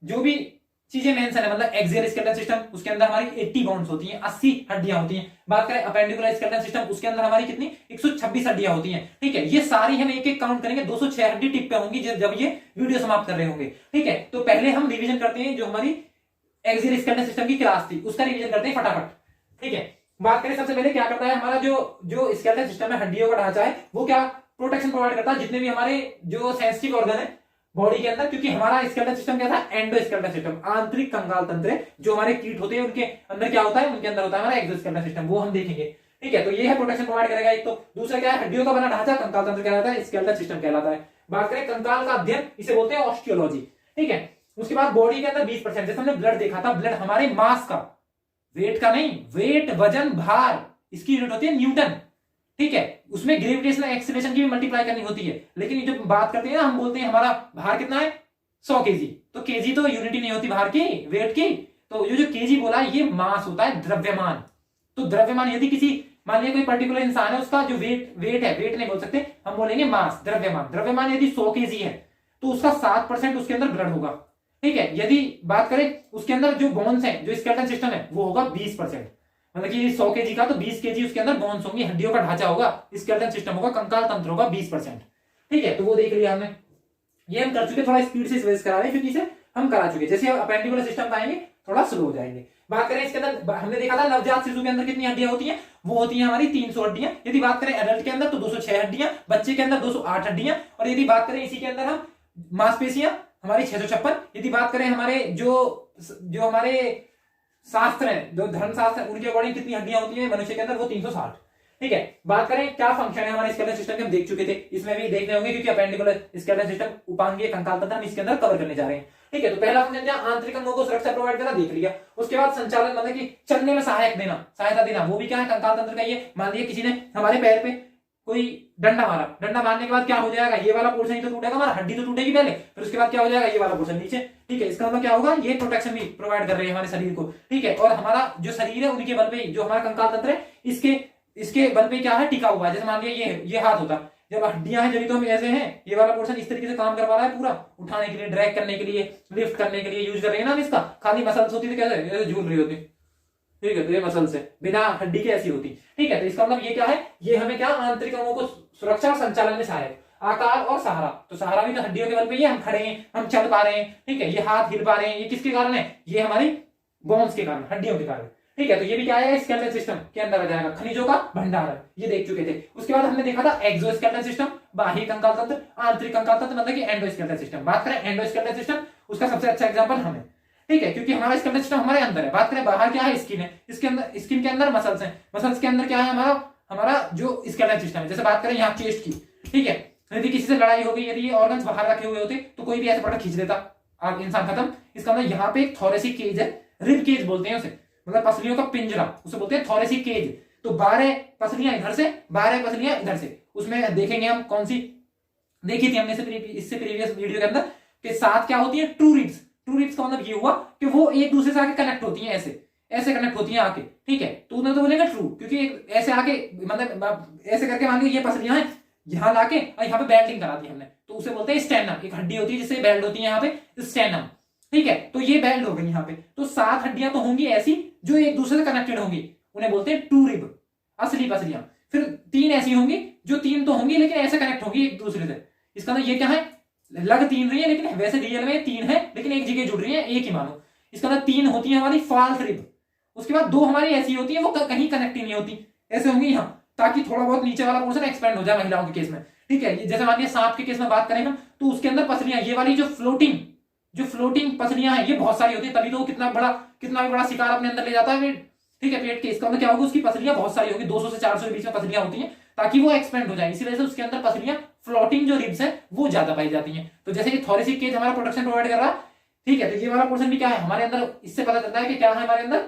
जो भी चीजें मेंशन है, मतलब एक्सियल स्केलेटन सिस्टम, उसके अंदर हमारी 80 बोन्स होती हैं, 80 हड्डियां होती हैं। बात करें अपेंडिकुलर स्केलेटन सिस्टम, उसके अंदर हमारी कितनी 126 हड्डियां होती हैं। ठीक है, ये सारी हम एक एक काउंट करेंगे, 206 हड्डी टिप पे होंगी जब ये वीडियो समाप्त कर रहे होंगे। ठीक है, तो पहले हम रिविजन करते हैं जो हमारी एक्सियल स्केलेटन सिस्टम की क्लास थी उसका रिविजन करते हैं फटाफट। ठीक है, बात करें सबसे पहले क्या करता है हमारा जो स्केलेटन सिस्टम है, हड्डियों का ढांचा है, वो क्या प्रोटेक्शन प्रोवाइड करता है जितने भी हमारे जो सेंसिटिव ऑर्गन है बॉडी के अंदर। क्योंकि हमारा स्केलेटन सिस्टम क्या था, एंडोस्केलेटन सिस्टम, आंतरिक कंकाल तंत्र। जो हमारे कीट होते हैं उनके अंदर क्या होता है, उनके अंदर होता है हमारा एक्सोस्केलेटन सिस्टम, वो हम देखेंगे। ठीक है, तो ये है प्रोटेक्शन प्रोवाइड करेगा एक। तो दूसरा क्या है, हड्डियों का बना ढांचा कंकाल तंत्र कहलाता है, स्केलेटन सिस्टम कहलाता है। बात करें कंकाल का अध्ययन, इसे बोलते हैं ऑस्टियोलॉजी। ठीक है, उसके बाद बॉडी के अंदर 20%, जैसे हमने ब्लड देखा था, ब्लड हमारे मास का, वेट का नहीं, वेट वजन भार, इसकी यूनिट होती है न्यूटन। ठीक है, उसमें ग्रेविटेशनल एक्सीलरेशन की भी मल्टीप्लाई करनी होती है। लेकिन ये जो बात करते हैं ना, हम बोलते हैं हमारा भार कितना है 100 केजी, तो केजी तो यूनिटी नहीं होती भार की, वेट की। तो ये जो केजी बोला ये मास होता है, द्रव्यमान। तो द्रव्यमान यदि किसी मान लिया कोई पर्टिकुलर इंसान है, उसका जो वेट है, वेट नहीं बोल सकते, हम बोलेंगे मास, द्रव्यमान। द्रव्यमान यदि 100 केजी है तो उसका 7% उसके अंदर ब्लड होगा। ठीक है, यदि बात करें उसके अंदर जो बोन्स है, जो स्केलेटन सिस्टम है, वो होगा 20%। मतलब कि 100 केजी का तो 20 केजी उसके अंदर बोन्स होंगी, हड्डियों का ढांचा होगा, स्केलेटन सिस्टम होगा, कंकाल तंत्र होगा 20%। ठीक है, तो वो देख लिया हमने, ये हम कर चुके। थोड़ा स्पीड से रिवाइज करा रहे हैं क्योंकि इसे हम करा चुके। जैसे अपेंडिकुलर सिस्टम का आएंगे थोड़ा स्लो हो जाएंगे। बात करें इसके अंदर, हमने देखा था नवजात शिशु के अंदर कितनी हड्डियां होती हैं, वो होती हैं हमारी 300 हड्डियां। यदि बात करें एडल्ट के अंदर तो 206 हड्डियां, बच्चे के अंदर 208 हड्डियां। और यदि बात करें इसी के अंदर हम मांसपेशियां हमारी 656। यदि बात करें हमारे जो हमारे शास्त्र है, जो धर्मशास्त्र है, उनके अकॉर्डिंग कितनी हड्डियां होती है मनुष्य के अंदर, वो 360। ठीक है, बात करें क्या फंक्शन है हमारे स्केलेटन सिस्टम के, हम देख चुके थे, इसमें भी देखने होंगे क्योंकि अपेंडिकुलर स्केलेटन सिस्टम, उपांगीय कंकाल तंत्र हम इसके अंदर कवर करने जा रहे हैं। ठीक है, तो पहला फंक्शन क्या, आंतरिक अंगों को सुरक्षा प्रोवाइड करना, देख लिया। उसके बाद संचालन, मतलब कि चलने में सहायता देना, वो भी क्या है, कंकाल तंत्र का ये। मान लिया किसी ने हमारे पैर पे कोई डंडा मारा, डंडा मारने के बाद क्या हो जाएगा, ये वाला पोर्शन ही तो टूटेगा, हमारा हड्डी तो टूटेगी पहले, फिर उसके बाद क्या हो जाएगा, ये वाला पोर्शन नीचे। ठीक है, इसका मतलब क्या होगा, ये प्रोटेक्शन भी प्रोवाइड कर रहे हैं हमारे शरीर को। ठीक है, और हमारा जो शरीर है उनके बल पे, जो हमारा कंकाल तंत्र है, इसके बल पे क्या है, टिका हुआ है। जैसे मान लिया ये हाथ होता, जब हड्डियां हैं जब तो हम ऐसे हैं, ये वाला पोर्शन इस तरीके से काम करवा रहा है, पूरा उठाने के लिए, ड्रैग करने के लिए, लिफ्ट करने के लिए यूज कर रहे हैं ना हम इसका। खाली मसल्स होती थी कैसे झूल रही होती। ठीक है, तो ये मसल से बिना हड्डी के ऐसी होती। ठीक है, तो इसका मतलब ये क्या है, ये हमें क्या, आंतरिक अंगों को सुरक्षा और संचालन में सहायक। आकार और सहारा, तो सहारा भी तो हड्डियों के बल पे ही है, हम खड़े हैं, हम चल पा रहे हैं। ठीक है, ये हाथ हिल पा रहे हैं, ये किसके कारण है, ये हमारी बोन्स के कारण, हड्डियों के कारण। ठीक है, तो ये भी क्या है, स्केलेटन सिस्टम के अंदर आ जाएगा, खनिजों का भंडारण, ये देख चुके थे। उसके बाद हमने देखा था एक्सोस्केलेटन सिस्टम, बाह्य कंकाल तंत्र, आंतरिक कंकाल तंत्र, मतलब कि एंडोस्केलेटन सिस्टम। बात करें एंडोस्केलेटन सिस्टम, उसका सबसे अच्छा एग्जांपल हम है। ठीक है, क्योंकि हमारा स्केलेटन सिस्टम हमारे अंदर है। बात करें बाहर क्या है, स्किन है, इसके अंदर, स्किन के अंदर मसल्स हैं, मसल्स के अंदर क्या है, हमारा जो स्केलेटन सिस्टम है। जैसे बात करें यहाँ चेस्ट की, ठीक है, यदि किसी से लड़ाई हो गई, यदि ये ऑर्गन्स बाहर रखे हुए होते तो कोई भी ऐसे पकड़ खींच देता, आप इंसान खत्म। इसका मतलब यहाँ पे एक थोरेसिक केज है, रिब केज बोलते हैं उसे, मतलब पसलियों का पिंजरा, उसे बोलते हैं थोरेसिक केज। तो 12 पसलियां इधर से, 12 पसलियां इधर से, उसमें देखेंगे हम कौन सी देखी थी हमने इससे प्रीवियस वीडियो के अंदर, कि साथ क्या होती है, ट्रू रिब्स। ट्रू रिब्स का मतलब ये हुआ कि वो एक दूसरे से आके कनेक्ट होती हैं, ऐसे कनेक्ट होती हैं आके। ठीक है, तो उन्हें तो बोलेगा ट्रू, क्योंकि ऐसे आके, मतलब ऐसे करके मान लो ये पसलियां हैं, यहाँ लाके और यहाँ पे बेल्टिंग करा दी हमने, तो उसे बोलते हैं स्टेनम। एक हड्डी होती है जिससे बेल्ट होती है यहाँ पे, स्टेनम। ठीक है, तो ये बेल्ट हो गई यहाँ पे। तो 7 हड्डियां तो होंगी ऐसी जो एक दूसरे से कनेक्टेड होंगी, उन्हें बोलते हैं ट्रू रिब, असली पसलियां। फिर 3 ऐसी होंगी जो 3 तो होंगी लेकिन ऐसे कनेक्ट होंगी एक दूसरे से। इसका मतलब ये क्या है, लग 3 रही है लेकिन वैसे रियल में 3 है, लेकिन एक जगह जुड़ रही है, एक ही मानो। इसका मतलब 3 होती है हमारी फॉल्स रिब। उसके बाद 2 हमारी ऐसी होती है, वो कहीं कनेक्ट ही नहीं होती, ऐसे होंगी यहाँ, ताकि थोड़ा बहुत नीचे वाला पोर्शन एक्सपेंड हो जाए महिलाओं के केस में। ठीक है, जैसे मान लिया सांप के केस में बात करें हम, तो उसके अंदर पसलियां, ये वाली जो फ्लोटिंग पसलियां हैं, ये बहुत सारी होती है, तभी तो कितना भी बड़ा शिकार अपने अंदर ले जाता है। ठीक है, पेट के, इसका मतलब क्या होगा, उसकी पसलियां बहुत सारी होगी, 200 से 400 के बीच में पसलियां होती हैं, ताकि वो एक्सपेंड हो जाए। इसी वजह से उसके अंदर पसलियां, फ्लोटिंग जो रिब्स है, वो ज्यादा पाई जाती हैं। तो जैसे ये थोरेसिक केज हमारा प्रोटेक्शन प्रोवाइड कर रहा है। ठीक है, तो ये वाला पोर्शन भी क्या है हमारे अंदर, इससे पता चलता है कि क्या है हमारे अंदर,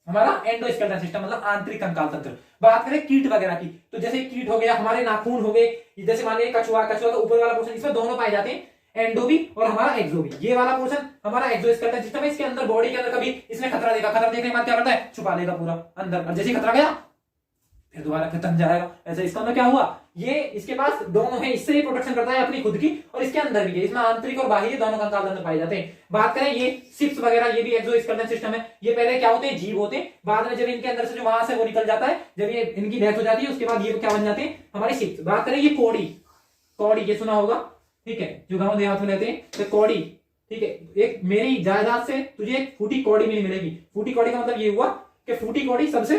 हमारा एंडोस्केलेटन सिस्टम, मतलब आंतरिक कंकाल तंत्र। बात करें कीट वगैरह की, तो जैसे कीट हो गया, हमारे नाखून हो गए, जैसे मान लीजिए कछुआ का ऊपर वाला पोर्शन, इसमें दोनों पाए जाते हैं, एंडो भी और हमारा एक्सो भी। ये वाला पोर्शन हमारा एक्सोस्केलेटन सिस्टम है। इसके अंदर बॉडी के अंदर कभी इसने खतरा देखने के बाद क्या करता है, छुपा लेगा पूरा अंदर, और जैसे खतरा गया फिर दोबारा फिर तन जाएगा। ऐसा इसका मतलब क्या हुआ, ये इसके पास दोनों है, इससे ये प्रोटेक्शन करता है अपनी खुद की और इसके अंदर भी है। इसमें आंतरिक और बाह्य दोनों कंकाल तंत्र पाए जाते हैं। बात करें ये शिप्स वगैरह, ये भी एक्सोस्केलेटन सिस्टम है। ये पहले क्या होते हैं, जीव होते हैं, बाद में जब इनके अंदर से जो मांस है वो निकल जाता है, जब ये इनकी डेथ हो जाती है उसके बाद ये क्या बन जाते हैं, हमारे शिप्स। बात करें ये कौड़ी, कौड़ी ये सुना होगा, ठीक है, जो गांव देहात में रहते हैं, तो कौड़ी, ठीक है, एक मेरी जायदाद से तुझे एक फूटी कौड़ी मिलेगी। फूटी कौड़ी का मतलब ये हुआ कि फूटी कौड़ी सबसे,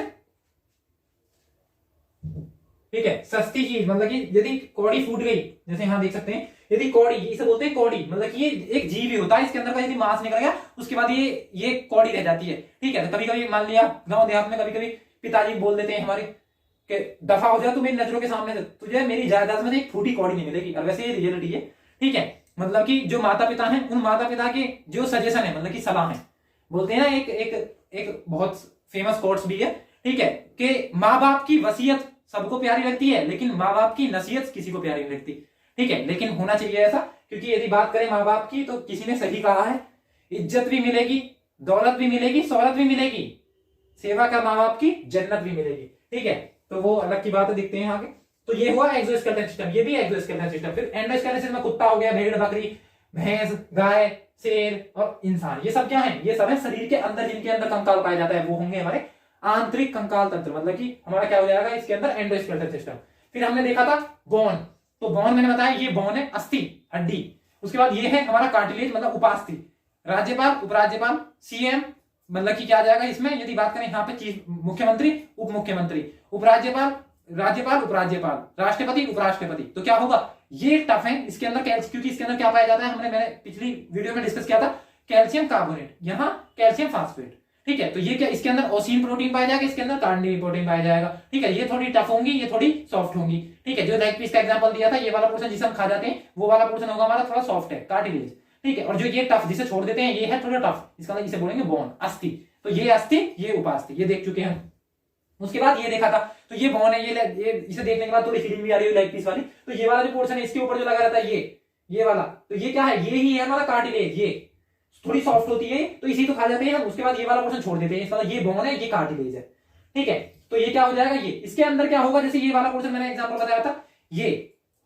ठीक है, सस्ती चीज, मतलब कि यदि कौड़ी फूट गई, जैसे यहां देख सकते हैं, यदि कौड़ी, इसे बोलते हैं कौड़ी, मतलब कि ये एक जीव ही होता है, इसके अंदर का यदि मांस निकल गया उसके बाद ये कौड़ी रह जाती है, ठीक है। तो कभी कभी मान लिया गांव देहात में कभी कभी पिताजी बोल देते हैं हमारे कि दफा हो जाए तू मेरी नजरों के सामने से, तुझे मेरी जायदाद में एक फूटी कौड़ी नहीं मिलेगी। और वैसे ये रियलिटी है, ठीक है। मतलब कि जो माता पिता हैं, उन माता पिता के जो सजेशन है, मतलब कि सलाह है, बोलते हैं ना, एक बहुत फेमस कोट्स भी है, ठीक है, कि माँ बाप की वसीयत सबको प्यारी लगती है लेकिन माँ बाप की नसीहत किसी को प्यारी नहीं लगती, ठीक है। लेकिन होना चाहिए ऐसा, क्योंकि यदि बात करें माँ बाप की, तो किसी ने सही कहा है, इज्जत भी मिलेगी, दौलत भी मिलेगी, शोहरत भी मिलेगी, सेवा कर माँ बाप की, जन्नत भी मिलेगी, ठीक है। तो वो अलग की बात है, दिखते हैं आगे। तो ये हुआ एक्सोस्केलेटन सिस्टम, ये भी एक्सोस्केलेटन सिस्टम। फिर एंडोस्केलेटन सिस्टम में कुत्ता हो गया, भेड़, बकरी, भैंस, गाय, शेर और इंसान, ये सब क्या है, ये सब है शरीर के अंदर, जिनके अंदर कंकाल पाया जाता है, वो होंगे हमारे आंतरिक कंकाल तंत्र, मतलब कि हमारा क्या हो जाएगा इसके अंदर, एंडोस्केलेटन सिस्टम। फिर हमने देखा था बोन, तो बोन मैंने बताया ये बोन है, अस्थि, हड्डी। उसके बाद ये है हमारा कार्टिलेज, मतलब उपास्थि। राज्यपाल, उपराज्यपाल, सीएम, मतलब कि क्या आ जाएगा इसमें, यदि बात करें यहाँ पे चीफ, मुख्यमंत्री, उप मुख्यमंत्री, उपराज्यपाल, राज्यपाल, उपराज्यपाल, राष्ट्रपति, उपराष्ट्रपति। तो क्या होगा, ये टफ है इसके अंदर, क्योंकि इसके अंदर क्या पाया जाता है, मैंने पिछली वीडियो में डिस्कस किया था, कैल्शियम कार्बोनेट, यहाँ कैल्शियम फास्फेट, ठीक है। तो ये क्या, इसके अंदर ओसिन प्रोटीन पाया जाएगा, इसके अंदर कार्निटिन प्रोटीन पाया जाएगा, ठीक है। ये थोड़ी टफ होंगी, ये थोड़ी सॉफ्ट होंगी, ठीक है। जो लेग पीस का एग्जांपल दिया था, ये वाला पोर्शन जिसे हम खा जाते हैं, वो वाला पोर्शन होगा हमारा थोड़ा सॉफ्ट है, कार्टिलेज, ठीक है। और जो ये टफ जिसे छोड़ देते हैं, ये है थोड़ा टफ, इसका मतलब इसे बोलेंगे बोन, अस्थि। तो ये अस्थि, ये उपास्थि, ये देख चुके हैं। उसके बाद ये देखा था, तो ये बोन है, ये इसे देखने के बाद थोड़ी फीलिंग भी आ रही है लेग पीस वाली। तो ये वाला जो पोर्शन है, इसके ऊपर जो लगा रहता है, ये वाला, तो ये क्या है, ये ही है हमारा कार्टिलेज। ये थोड़ी सॉफ्ट होती है, तो इसी तो खा जाते हैं हम। उसके बाद ये वाला पोर्शन छोड़ देते हैं, इसका ये बोन है, ये कार्टिलेज है, ठीक है। तो ये क्या हो जाएगा, ये इसके अंदर क्या होगा, जैसे ये वाला पोर्शन मैंने एग्जांपल बताया था, ये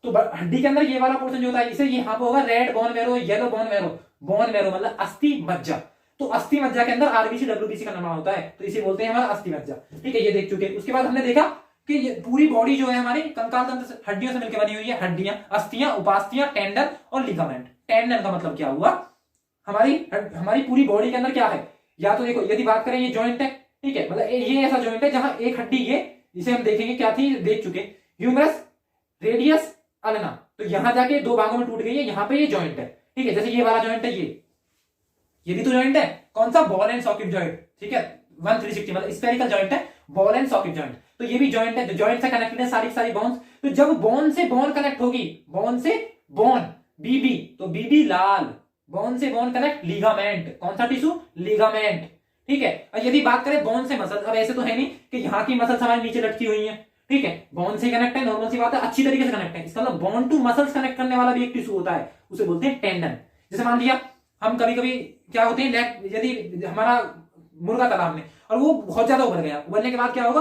तो हड्डी के अंदर ये वाला पोर्शन जो होता है, इसे यहाँ पे होगा red bone marrow, yellow bone marrow. Bone marrow मतलब अस्थि मज्जा। तो अस्थि मज्जा के अंदर आरबीसी डब्ल्यूबीसी का निर्माण होता है, तो इसे बोलते हैं हमारा अस्थि मज्जा, ठीक है। ये देख चुके। उसके बाद हमने देखा कि ये पूरी बॉडी जो है हमारी कंकाल तंत्र से, हड्डियों से मिलकर बनी हुई है। हड्डियां, अस्थियां, उपास्थियां, टेंडन और लिगामेंट। टेंडन का मतलब क्या हुआ, हमारी पूरी बॉडी के अंदर क्या है, या तो देखो, यदि बात करें ये जॉइंट है, ठीक है, मतलब ये ऐसा जॉइंट है जहां एक हड्डी, ये जिसे हम देखेंगे क्या थी, देख चुके, ह्यूमरस, रेडियस, अल्ना। तो यहां जाके दो भागों में टूट गई है, यहां पे ये जॉइंट है, ठीक है। जैसे ये वाला जॉइंट है, ये भी तो जॉइंट है, कौन सा, बॉल एंड सॉकेट जॉइंट, ठीक है, 1/360 मतलब स्फेरिकल जॉइंट है, बॉल एंड सॉकेट जॉइंट। तो ये भी जॉइंट है, जॉइंट से कनेक्टेड है सारी बोन्स। तो जब बोन से बोन कनेक्ट होगी, बोन से बोन, बीबी, तो बीबी लाल, बोन से बोन कनेक्ट, लिगामेंट, कौन सा टिश्यू, लिगामेंट, ठीक है। और यदि बात करें बोन से मसल, अब ऐसे तो है नहीं कि यहाँ की मसल्स हमारे नीचे लटकी हुई है, ठीक है, बोन से कनेक्ट है, नॉर्मल सी बात है, अच्छी तरीके से कनेक्ट है। इसका मतलब बोन टू मसल्स कनेक्ट करने वाला भी एक टिश्यू होता है, उसे बोलते हैं टेंडन। जैसे मान लिया हम कभी कभी क्या होते हैं, यदि हमारा मुर्गा तालाब में, और वो बहुत ज्यादा उबल गया, उबलने के बाद क्या होगा,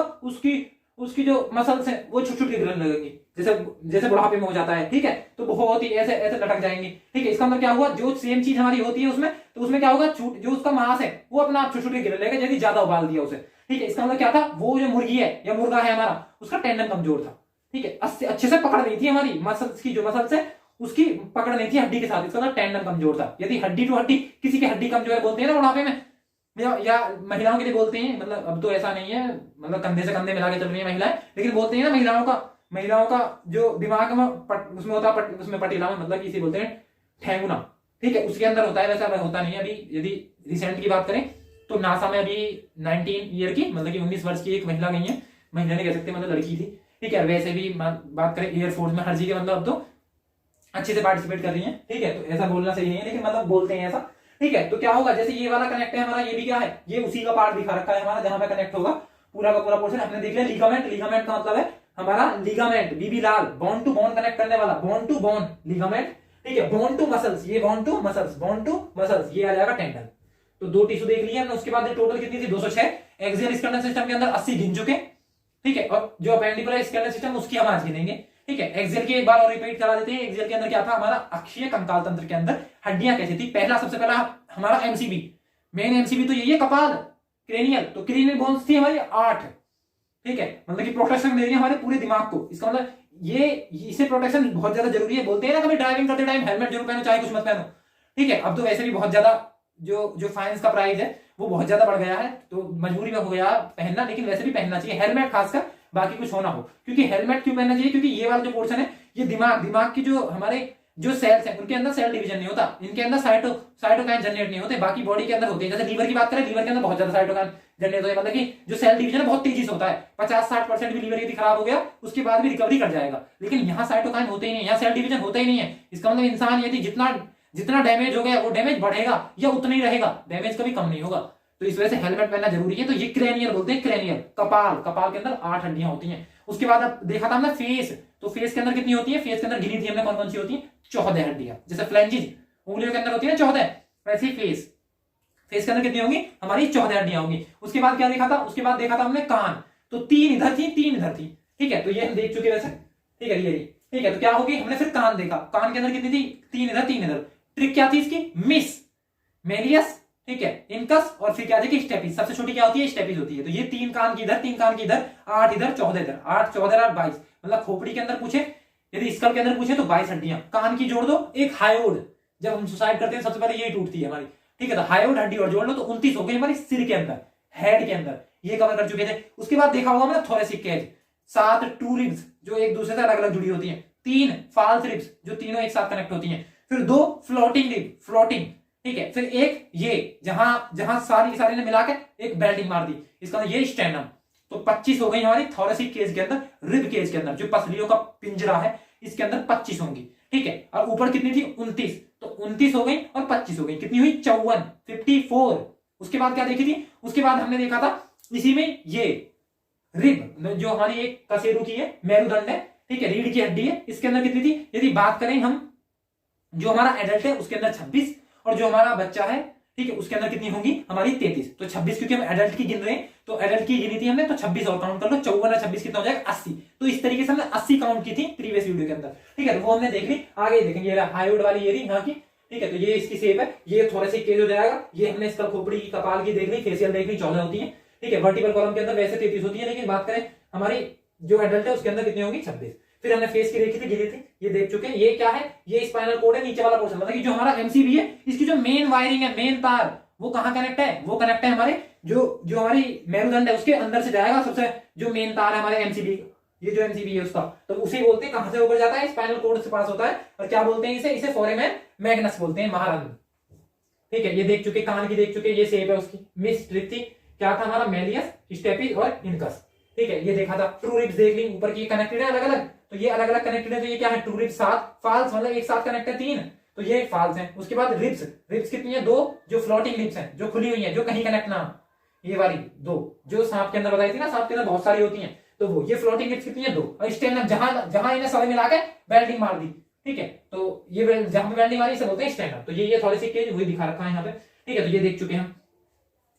उसकी जो मसल्स है वो छोटी छोटी गिरने लगेंगी, जैसे बुढ़ापे में हो जाता है, ठीक है। तो बहुत ही ऐसे ऐसे लटक जाएंगे, ठीक है। इसका मतलब क्या हुआ, जो सेम चीज हमारी होती है उसमें, तो उसमें क्या होगा, जो उसका मांस है वो अपना आप छोटे छोटे गिरने लगेगा, यदि ज्यादा उबाल दिया उसे, ठीक है। इसका मतलब क्या था, वो जो मुर्गी है या मुर्गा है हमारा, उसका टेंडन कमजोर था, ठीक है, अच्छे से पकड़ नहीं थी हमारी मसल्स की, जो मसल्स है उसकी पकड़ नहीं थी हड्डी के साथ, इसका मतलब टेंडन कमजोर था। यदि हड्डी टू हड्डी, किसी की हड्डी कमजोर है बोलते हैं ना बुढ़ापे में, या महिलाओं के लिए बोलते हैं, मतलब अब तो ऐसा नहीं है, मतलब कंधे से कंधे मिला के चल रही है महिलाएं, लेकिन बोलते हैं ना महिलाओं का जो दिमाग में उसमें होता है, उसमें पटीला, मतलब इसे बोलते हैं ठेंगुना, ठीक है, उसके अंदर होता है, वैसा होता नहीं है। अभी यदि रिसेंट की बात करें तो नासा में अभी 19 ईयर की, मतलब कि 19 वर्ष की एक महिला गई है, महिला नहीं कह सकते, मतलब लड़की थी, ठीक है। वैसे भी बात करें एयरफोर्स में, हर जगह मतलब अब तो अच्छे से पार्टिसिपेट कर रही है, ठीक है। तो ऐसा बोलना सही नहीं है, लेकिन मतलब बोलते हैं ऐसा, ठीक है। तो क्या होगा, जैसे ये वाला कनेक्ट है हमारा, ये भी क्या है, ये उसी का पार्ट दिखा रखा है हमारा, जहां पे कनेक्ट होगा पूरा का पूरा पोर्शन। हमने देख लिया लिगामेंट, लिगामेंट का मतलब है हमारा लिगामेंट, बीबी लाल, बोन टू बोन कनेक्ट करने वाला, बोन टू बोन लिगामेंट, ठीक है। बोन टू मसल्स, ये bone to muscles, bone to muscles, ये आ जाएगा टेंडन। तो दो टिश्यू देख लिए हमने। उसके बाद टोटल कितनी थी, 206। एक्सियल स्कैलेटल सिस्टम के अंदर 80 गिन चुके, ठीक है। और जो अपेंडिकुलर स्केलेटल सिस्टम उसकी हम आज गिनेंगे, ठीक है। एक्सेल की एक बार और रिपीट करा देते हैं। एक्सेल के अंदर क्या था, हमारा अक्षीय कंकाल तंत्र के अंदर हड्डियां कैसी थी। पहला सबसे पहला हमारा एमसीबी, मेन एमसीबी तो यही है, कपाल, क्रेनियल। तो क्रेनियल बोन्स थी हमारी 8, ठीक है। मतलब कि प्रोटेक्शन दे रही है हमारे पूरे दिमाग को। इसका मतलब ये इसे प्रोटेक्शन बहुत ज्यादा जरूरी है। बोलते हैं ना कभी ड्राइविंग करते टाइम हेलमेट जरूर पहनो चाहे कुछ मत पहनो, ठीक है। अब तो वैसे भी बहुत ज्यादा जो फाइन्स का प्राइस है वो बहुत ज्यादा बढ़ गया है, तो मजबूरी में हो गया पहनना, लेकिन वैसे भी पहनना चाहिए हेलमेट, खासकर बाकी कुछ होना हो। क्योंकि हेलमेट क्यों पहनना चाहिए, क्योंकि ये वाला जो पोर्शन है ये दिमाग की जो हमारे जो सेल्स हैं उनके अंदर सेल डिवीजन नहीं होता, इनके अंदर साइटोकाइन जनरेट नहीं होते, बाकी बॉडी के अंदर होते हैं। जैसे लीवर की बात करें, लीवर के अंदर बहुत ज्यादा साइटोकाइन जनरेट होता है, मतलब कि जो सेल डिवीजन है बहुत तेजी से होता है। 50-60% भी लीवर यदि खराब हो गया उसके बाद भी रिकवरी कर जाएगा, लेकिन यहाँ साइटोकाइन होते ही नहीं, यहाँ सेल डिवीजन होता ही नहीं है। इसका मतलब इंसान यदि जितना डैमेज हो गया वो डैमेज बढ़ेगा या उतना ही रहेगा, डैमेज कभी कम नहीं होगा। तो इस वजह से हेलमेट पहनना जरूरी है। तो ये क्रेनियल बोलते हैं, क्रेनियल कपाल के अंदर 8 हड्डियां होती हैं। उसके बाद अब देखा था हमने फेस, तो फेस के अंदर कितनी होती है, फेस के अंदर गिनी थी हमने कौन कौन सी होती है, 14 हड्डियां। जैसे फ्लैंजेस उंगलियों के अंदर होती है 14, वैसे ही फेस के अंदर कितनी होंगी, हमारी 14 हड्डियां होंगी। उसके बाद क्या देखा था, उसके बाद देखा था हमने कान, तो 3 इधर थी 3 इधर थी, ठीक है। तो ये हम देख चुके वैसे, ठीक है। ये ठीक है, तो क्या होगी, हमने फिर कान देखा, कान के अंदर कितनी थी, 3 इधर 3 इधर। ट्रिक क्या थी इसकी, मिस, मेलियस, ठीक है, इनकस, और फिर क्या देखिए स्टेपिस। सबसे छोटी क्या होती है, स्टेपिस होती है। तो ये 3 कान की इधर 3 कान की इधर, 8 इधर 14 इधर, 8 14 8 22। मतलब खोपड़ी के अंदर पूछे, यदि स्कल के अंदर पूछे तो 22 हड्डियां। कान की जोड़ दो, एक हायोड, जब हम सुसाइड करते हैं सबसे पहले यही टूटती है हमारी, ठीक है। तो हायोड हड्डी और जोड़ लो तो 29 हो गई हमारी सिर के अंदर, हेड के अंदर, ये कवर कर चुके थे। उसके बाद देखा होगा हमने थोरेसिक केज, 7 टू रिब्स जो एक दूसरे से अलग अलग जुड़ी होती हैं, 3 फाल्स रिब्स जो तीनों एक साथ कनेक्ट होती हैं, फिर 2 फ्लोटिंग रिब, फ्लोटिंग, ठीक है। फिर एक ये जहां सारी ने मिलाकर एक बेल्टिंग मार दी, इसका ये स्टेनम। तो 25 हो गई हमारी थोरेसिक केज के अंदर, रिब केज के अंदर जो पसलियों का पिंजरा है इसके अंदर 25 होंगी, ठीक है। और ऊपर कितनी थी, 29। तो 29 हो गई और 25 हो गई, कितनी हुई, 54, 54। उसके बाद क्या देखी थी, उसके बाद हमने देखा था इसी में ये रिब जो हमारी एक कशेरु की है, मेरुदंड है, ठीक है, रीढ़ की हड्डी है, इसके अंदर कितनी थी। यदि बात करें हम जो हमारा एडल्ट है उसके अंदर 26, और जो हमारा बच्चा है, ठीक है, उसके अंदर कितनी होंगी हमारी 33। तो 26 क्योंकि हम एडल्ट की गिन रहे हैं, तो एडल्ट की गिनी थी हमने, तो 26 और काउंट कर लो, 54 और 26 कितना हो जाएगा, 80। तो इस तरीके से हमने 80 काउंट की थी प्रीवियस वीडियो के अंदर, ठीक है। तो वो हमने देख ली, आगे देखेंगे। ये हायोड वाली ये रही यहाँ की, ठीक है। तो ये इसकी शेप है, ये थोरेसिक केज हो जाएगा। ये हमने इसका खोपड़ी की, कपाल की देख ली, फेशियल देख ली, 14 होती है, ठीक है। वर्टिकल कॉलम के अंदर वैसे 33 होती है, लेकिन बात करें हमारी जो एडल्ट है उसके अंदर कितनी होगी, 26। फिर हमने फेस की देखी थी, गिनी थी, ये देख चुके हैं। ये क्या है, ये स्पाइनल कोड है, नीचे वाला पोर्शन, मतलब कि जो हमारा एमसीबी है इसकी जो मेन वायरिंग है, मेन तार, वो कहां कनेक्ट है, वो कनेक्ट है हमारे जो हमारी मेरुदंड है उसके अंदर से जाएगा। सबसे जो मेन तार है हमारे एमसीबी, ये जो एमसीबी है उसका, तो उसे बोलते हैं, कहां से होकर जाता है, स्पाइनल कोड से पास होता है। और क्या बोलते हैं इसे फोरेमेन मैग्नस बोलते हैं, महारंध्र, ठीक है। ये देख चुके, कान की देख चुके, ये शेप है उसकी। मिस ट्रिक थी, क्या था हमारा, मेलियस, स्टेपिस और इनकस, ठीक है। ये देखा था। ट्रू रिब्स देख ली, ऊपर की कनेक्टेड है अलग अलग, तो ये अलग अलग कनेक्टेड है। तो ये क्या है, ट्रू रिब्स 7, फाल्स मतलब एक साथ कनेक्ट है 3, तो ये फाल्स है। उसके बाद रिब्स कितनी है, 2, जो फ्लोटिंग रिब्स हैं, जो खुली हुई है, जो कहीं कनेक्ट ना, ये वाली 2 जो सांप के अंदर बताई थी ना, सांप के अंदर बहुत सारी होती हैं, तो वो ये फ्लोटिंग रिब्स कितनी है, 2। और स्टेनम जहां इन्हें सभी मिला के बेल्टिंग मार दी, ठीक है। तो ये जहां पे बेल्टिंग मारी इसे बोलते हैं स्टेनम। तो ये थोरेसिक केज वही दिखा रखा है यहाँ पे, ठीक है। तो ये देख चुके हैं।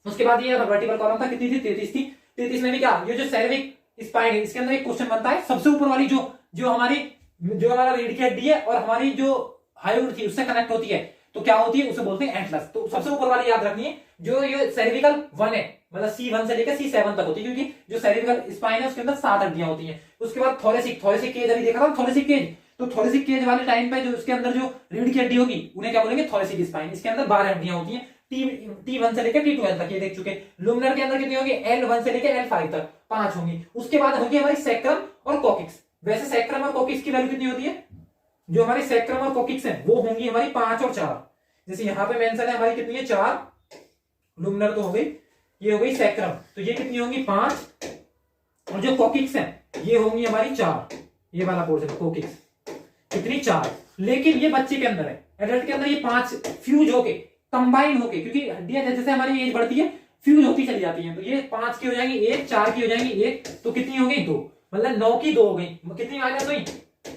उसके बाद ये वर्टिकल कॉलम था, कितनी थी, 33 थी। 33 में भी क्या, ये जो सेरेविक स्पाइन है इसके अंदर एक क्वेश्चन बनता है, सबसे ऊपर वाली जो हमारा रीढ़ की हड्डी है और हमारी जो हायोड थी उससे कनेक्ट होती है, तो क्या होती है, उसे बोलते हैं एटलस। तो सबसे ऊपर वाली याद रखनी है, जो ये सेरेविकल 1 है, मतलब C1 से लेकर C7 तक होती है, क्योंकि जो सेरेविकल स्पाइन है उसके अंदर 7 हड्डियां होती हैं। उसके बाद थोरेसिक केज अभी देखा था, थोरेसिक केज। तो थोरेसिक केज वाले टाइम पे जो उसके अंदर जो रीढ़ की हड्डी होगी उन्हें क्या बोलेंगे, थोरेसिक स्पाइन। इसके अंदर 12 हड्डियां होती हैं, T1 से लेकर T12 तक, ये देख चुके। लुमिनर के अंदर कितनी होगी, L1 से लेकर L5 तक 5 होंगी। उसके बाद होगी हमारी सैक्रम और कोकिक्स। वैसे सैक्रम और कोकिक्स की वैल्यू कितनी होती है, जो हमारी सैक्रम और कोकिक्स हैं वो होंगी हमारी 5 और 4। जैसे यहाँ पे मेंशन है हमारी कितनी है, 4। लुमिनर तो हो गई, ये हो गई सैक्रम, तो ये कितनी होंगी, 5। और जो कोकिक्स हैं ये होंगी हमारी 4। ये वाला पोर्शन कोकिक्स कितनी, 4। लेकिन ये बच्चे के अंदर है, एडल्ट के अंदर ये 5 फ्यूज होके, कंबाइन होके, क्योंकि हड्डियां जैसे हमारी एज बढ़ती है फ्यूज होती चली जाती हैं, तो ये 5 की हो जाएंगी 1, 4 की हो जाएंगी 1, तो कितनी हो गई, 2। मतलब 9 की 2 हो गई, कितनी माइनस हुई,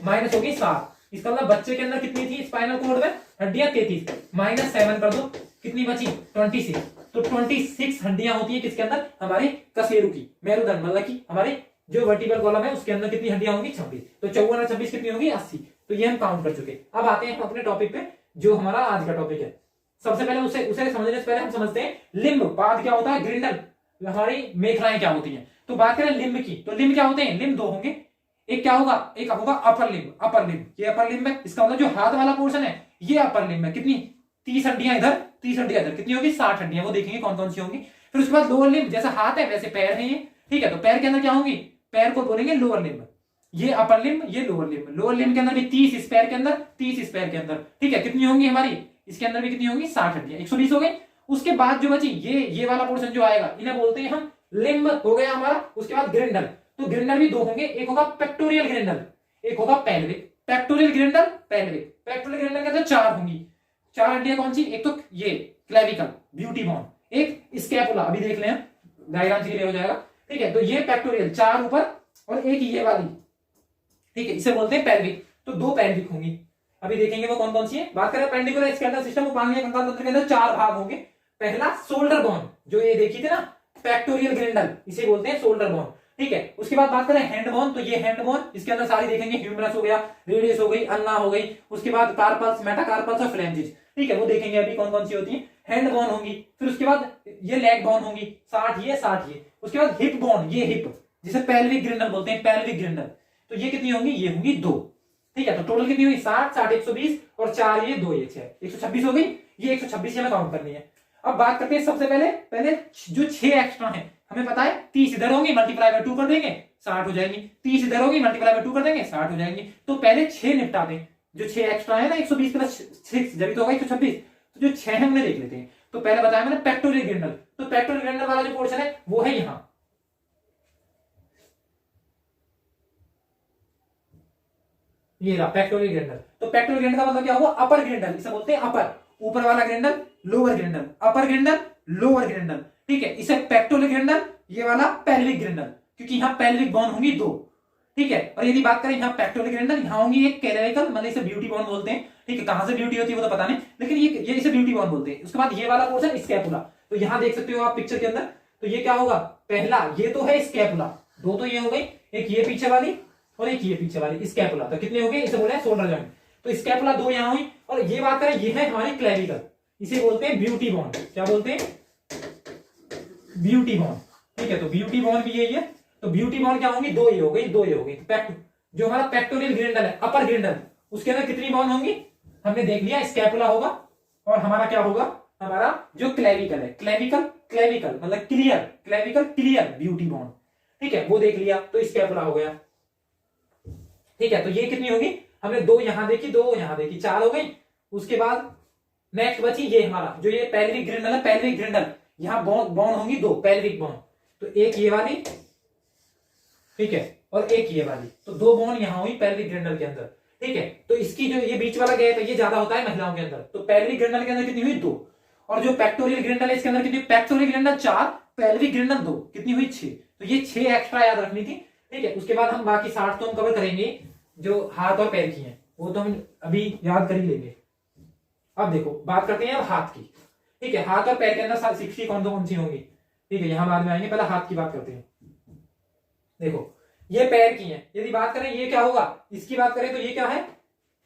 माइनस हो गई 7। इसका मतलब बच्चे के अंदर कितनी थी स्पाइनल कोड में हड्डियां, 33, माइनस 7 कर दो, कितनी बची, 26। तो 26 हड्डियां होती है किसके अंदर, हमारे कशेरु की, मेरुदंड मतलब की हमारे जो वर्टिकल कॉलम है उसके अंदर कितनी हड्डियां होंगी 26। तो 54 और 26 कितनी होगी 80। तो ये हम काउंट कर चुके। अब आते हैं अपने टॉपिक पे जो हमारा आज का टॉपिक है। सबसे पहले उसे उसे समझने से पहले हम समझते हैं लिम्ब, पाद क्या होता है, ग्रिंडल हमारी मेखलाएं क्या होती हैं। तो बात करें लिम्ब की, तो लिम्ब क्या होते हैं, लिम्ब दो होंगे। एक क्या होगा, एक होगा अपर लिम्ब, अपर लिम्ब, ये अपर लिम्ब है। इसका मतलब जो हाथ वाला पोर्शन है ये अपर लिम्ब है। कितनी 30 हड्डियां इधर, 30 हड्डियां इधर, कितनी होगी 60 हड्डियां। वो देखेंगे कौन कौन सी होंगी। फिर उसके बाद लोअर लिम्ब, जैसा हाथ है वैसे पैर है ये, ठीक है। तो पैर के अंदर क्या होंगी, पैर को बोलेंगे लोअर लिम्ब। ये अपर लिम्ब, ये लोअर लिम्ब। लोअर लिम्ब के अंदर भी 30 इस पैर के अंदर, 30 इस पैर के अंदर, ठीक है। कितनी होंगी हमारी, इसके अंदर भी कितनी होंगी 60 हड्डियां, 120 हो गई। उसके बाद जो बची ये वाला पोर्शन जो आएगा इन्हें बोलते हैं हम लिम्ब, हो गया हमारा। उसके बाद ग्रिंडल, तो ग्रिंडल भी दो होंगे, एक होगा पेक्टोरियल ग्रिंडल, एक होगा pelvic. Pectoral girdle, pelvic. Pectoral girdle के अंदर 4 होंगी, 4 हड्डियां कौन सी, एक तो ये क्लेविकल ब्यूटी बोन, एक स्कैपुला, अभी देख लें डायग्राम के लिए हो जाएगा, ठीक है। तो ये पेक्टोरियल 4 ऊपर और एक ये वाली, ठीक है, इसे बोलते हैं पेल्विक। तो 2 पेल्विक होंगी, अभी देखेंगे वो कौन कौन सी है। बात करें पेंडिकुलर स्केलेटल सिस्टम, उपांगीय कंकाल तंत्र के अंदर 4 भाग होंगे। पहला शोल्डर बोन, जो ये देखी थी ना पेक्टोरियल ग्रिंडल, इसे बोलते हैं शोल्डर बोन, ठीक है। उसके बाद बात करें हैंड बोन, तो ये हैंड बोन, इसके अंदर सारी देखेंगे, ह्यूमरस हो गया, रेडियस हो गई, अल्ना हो गई। उसके बाद कार्पल्स, मेटाकार्पल्स और फ्लैंजेस, ठीक है, वो देखेंगे अभी कौन कौन सी होती है। हैंड बोन होंगी। फिर उसके बाद ये लेग बोन होंगी, 60 ये 60 ये। उसके बाद हिप बोन, ये हिप, जिसे पेल्विक ग्रिंडल बोलते हैं, पेल्विक ग्रिंडल, तो ये कितनी होंगी, ये होंगी 2, ठीक है। तो टोटल कितनी हुई 60, 60 120 और 4 ये 2 ये 6, 126 हो गई। ये 126 हमें काउंट करनी है। अब बात करते हैं सबसे पहले जो 6 एक्स्ट्रा है, हमें पता है 30 इधर होंगी, मल्टीप्लाई बाय 2 कर देंगे 60 हो जाएंगी। 30 इधर होगी, मल्टीप्लाई बाय 2 कर देंगे 60 हो जाएंगी। तो पहले 6 निपटा दें, जो 6 एक्स्ट्रा है ना, 120 प्लस 6 जब तो होगा 126। तो जो 6 है उन्हें देख लेते हैं। तो पहले बताया मैंने पेक्टोरियल ग्रिंडल, तो पेक्टोरियल ग्रिंडल वाला जो पोर्शन है वो है यहां, ये रहा पेक्टोरियल ग्रिंडल। तो पेक्टोरियल ग्रिंडल का मतलब क्या हुआ, अपर ग्रिंडल, इसे बोलते हैं अपर, ऊपर वाला ग्रिंडल, लोअर ग्रिंडल, अपर ग्रिंडल, लोअर ग्रिंडल, ठीक है। इसे पेक्टोरियल ग्रिंडल, ये वाला पेल्विक ग्रिंडल, क्योंकि यहाँ पेल्विक बोन होंगी 2, ठीक है। और यदि बात करें यहाँ पेक्टोरियल ग्रिंडल, यहाँ होंगी एक क्लेविकल, मतलब इसे ब्यूटी बोन बोलते हैं, ठीक है। कहां से ब्यूटी होती है वो तो पता नहीं, लेकिन ये इसे ब्यूटी बोन बोलते हैं। उसके बाद ये वाला पोर्शन स्कैपुला, तो यहां देख सकते हो आप पिक्चर के अंदर। तो ये क्या होगा, पहला ये तो है स्कैपुला, 2 तो ये हो गई, एक ये पीछे वाली और एक ये पीछे वाली स्कैपुला। तो कितने हो गए, इसे बोले शोल्डर जॉइंट। तो स्कैपुला 2 यहां हुई। और ये बात करें, ये है हमारी क्लेविकल, इसे बोलते हैं ब्यूटी बोन। क्या बोलते हैं, ब्यूटी बोन, ठीक है। तो ब्यूटी बोन भी यही है। तो ब्यूटी बोन क्या होंगी, 2 ये हो गई, 2 ये हो गई। जो हमारा पेक्टोरियल ग्रिंडल है, अपर ग्रिंडल, उसके अंदर कितनी बोन होंगी, हमने देख लिया, स्कैपुला होगा और हमारा क्या होगा, हमारा जो क्लेविकल है, क्लेविकल क्लेविकल मतलब clear, clavicle clear beauty bone, ठीक है, वो देख लिया। तो स्कैपुला हो गया, ठीक है। तो ये कितनी होगी, हमने 2 यहां देखी, 2 यहां देखी, 4 हो गई। उसके बाद नेक्स्ट बची ये हमारा जो ये पेल्विक ग्रिंडल है, पेल्विक ग्रिंडल, यहां बोन होंगी 2 पेल्विक बोन। तो एक ये वाली, ठीक है, और एक ये वाली, तो 2 बोन यहां हुई पेल्विक ग्रिंडल के अंदर, ठीक है। तो इसकी जो ये बीच वाला गैप है ये ज्यादा होता है महिलाओं के अंदर। तो पेल्विक ग्रिंडल के अंदर कितनी हुई 2, और जो पेक्टोरियल ग्रिंडल है इसके अंदर कितनी, पेक्टोरियल ग्रिंडल 4, पेल्विक ग्रिंडल 2, कितनी हुई 6। तो ये 6 एक्स्ट्रा याद रखनी थी, ठीक है। उसके बाद हम बाकी 60 तो हम कवर करेंगे, जो हाथ और पैर की हैं वो तो हम अभी याद कर ही लेंगे। अब देखो बात करते हैं अब हाथ की, ठीक है। हाथ और पैर के अंदर 60 कौन सी होंगी, ठीक है, यहां बाद में आएंगे, पहले हाथ की बात करते हैं। देखो ये पैर की है, यदि बात करें ये क्या होगा, इसकी बात करें तो ये क्या है,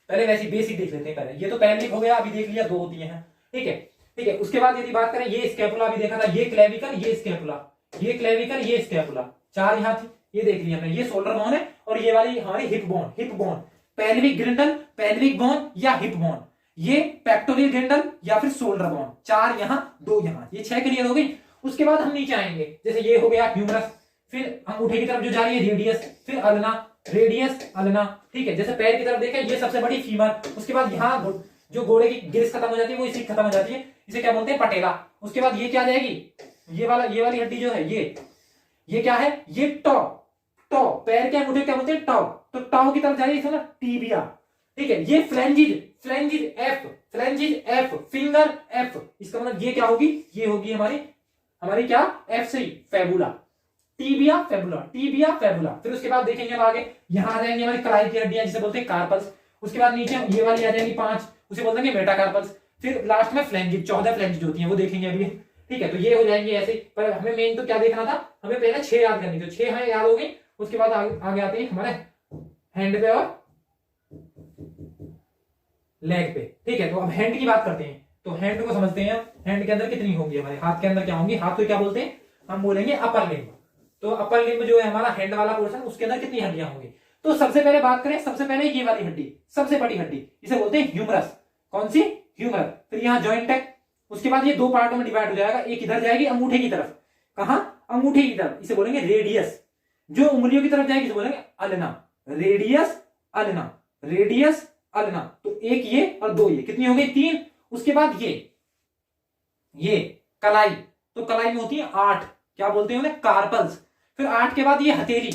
पहले वैसी बेसिक देख लेते हैं। पहले ये तो पेल्विक हो गया, अभी देख लिया 2 होती है, ठीक है, ठीक है। उसके बाद यदि बात करें ये स्कैपुला, अभी देखा था, ये क्लेविकल, ये स्कैपुला, ये क्लेविकल, ये स्कैपुला, 4 यहां थी, ये देख लिया हमने। ये शोल्डर बोन है और ये वाली हमारी hip bone, hip bone, pelvic girdle, pelvic bone या हिप बोन, ये पेक्टोरियल ग्रिंडल या फिर शोल्डर बोन, 4 यहां 2 यहां, ये 6 क्लियर हो गई। उसके बाद हम नीचे आएंगे, जैसे ये हो गया ह्यूमरस, फिर अंगूठे की तरफ जो जा रही है रेडियस, फिर अल्ना, रेडियस अल्ना, ठीक है। जैसे पैर की तरफ देखें, ये सबसे बड़ी फीमर। उसके बाद यहाँ जो घोड़े की गिरिस खत्म हो जाती है वो इसी खत्म हो जाती है, इसे क्या बोलते हैं, पटेला। उसके बाद ये क्या जाएगी, ये वाली हड्डी जो है, ये क्या है, ये टॉ, पैर के अंगूठे क्या बोलते हैं, टॉ। तो टॉ की तरफ जा रही है ना, टीबिया, ठीक है। ये फ्लैंजिज एफ, फिंगर एफ, इसका मतलब ये क्या होगी, ये होगी हमारी क्या, एफ से फेबुला, टीबिया फेबुला। फिर उसके बाद देखेंगे अब आगे, यहां आ जाएंगे हमारी कलाई की हड्डियां जिसे बोलते हैं कार्पल्स। उसके बाद नीचे ये वाली आ जाएंगी 5, उसे बोलते हैं मेटाकार्पल्स। फिर लास्ट में फ्लैंजिज, 14 फ्लैंजिज होती हैं, वो देखेंगे अभी, ठीक है। तो ये हो जाएंगे ऐसे, पर हमें मेन तो क्या देखना था, हमें पहले 6 याद करनी, तो 6 हमें याद हो गई। उसके बाद आगे आते हैं हमारे हैंड पे और लेग पे। ठीक है, तो अब हैंड की बात करते हैं। तो हैंड को समझते हैं। हैंड के अंदर कितनी होंगी, हमारे हाथ के अंदर क्या होंगी, हाथ को क्या बोलते हैं, हम बोलेंगे अपर लिम्ब। तो अपर लिम्ब जो है हमारा हैंड वाला पोर्शन, उसके अंदर कितनी हड्डियां होंगी। तो सबसे पहले बात करें, सबसे पहले ये वाली हड्डी, सबसे बड़ी हड्डी, इसे बोलते हैं ह्यूमरस। कौन सी, ह्यूमरस। फिर यहाँ जॉइंट है। उसके बाद ये दो पार्टों में डिवाइड हो जाएगा, एक इधर जाएगी अंगूठे की तरफ, कहां, अंगूठे की तरफ, इसे बोलेंगे रेडियस। जो उंगलियों की तरफ जाएगी इसे बोलेंगे ulna, radius ulna, radius ulna. तो एक ये और दो ये, कितनी हो गई, तीन। उसके बाद ये कलाई, तो कलाई में होती है 8, क्या बोलते हैं उन्हें, कार्पल्स। फिर 8 के बाद ये हथेली,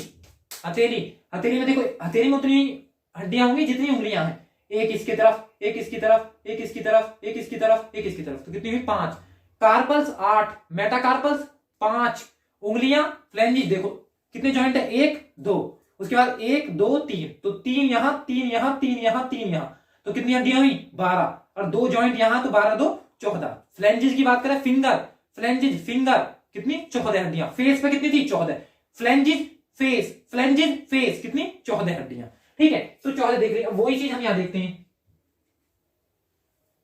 हथेली में देखो, हथेली में उतनी हड्डियां होंगी जितनी उंगलियां हैं, एक इसकी तरफ, एक इसकी तरफ, एक इसकी तरफ, एक इसकी तरफ, एक इसकी तरफ, तो कितनी हुई, 5। कार्पल्स 8, मेटाकार्पल्स 5, उंगलियां फ्लैंजिस देखो कितने जॉइंट है, 1 2, उसके बाद 1 2 3, तो 3 यहां, 3 यहां, 3 यहां, 3 यहां, तो कितनी हड्डियां हुई, 12, और 2 जॉइंट यहां, तो 12 2 14। फ्लैंजिस की बात करें, फिंगर, फ्लैंजिस फिंगर कितनी, 14 हड्डियां। फेस पे कितनी थी, 14। फ्लैंजिस फेस, फ्लैंजिस फेस कितनी, 14 हड्डियां। ठीक है, तो 14 देख रहे हैं। वही चीज हम यहां देखते हैं।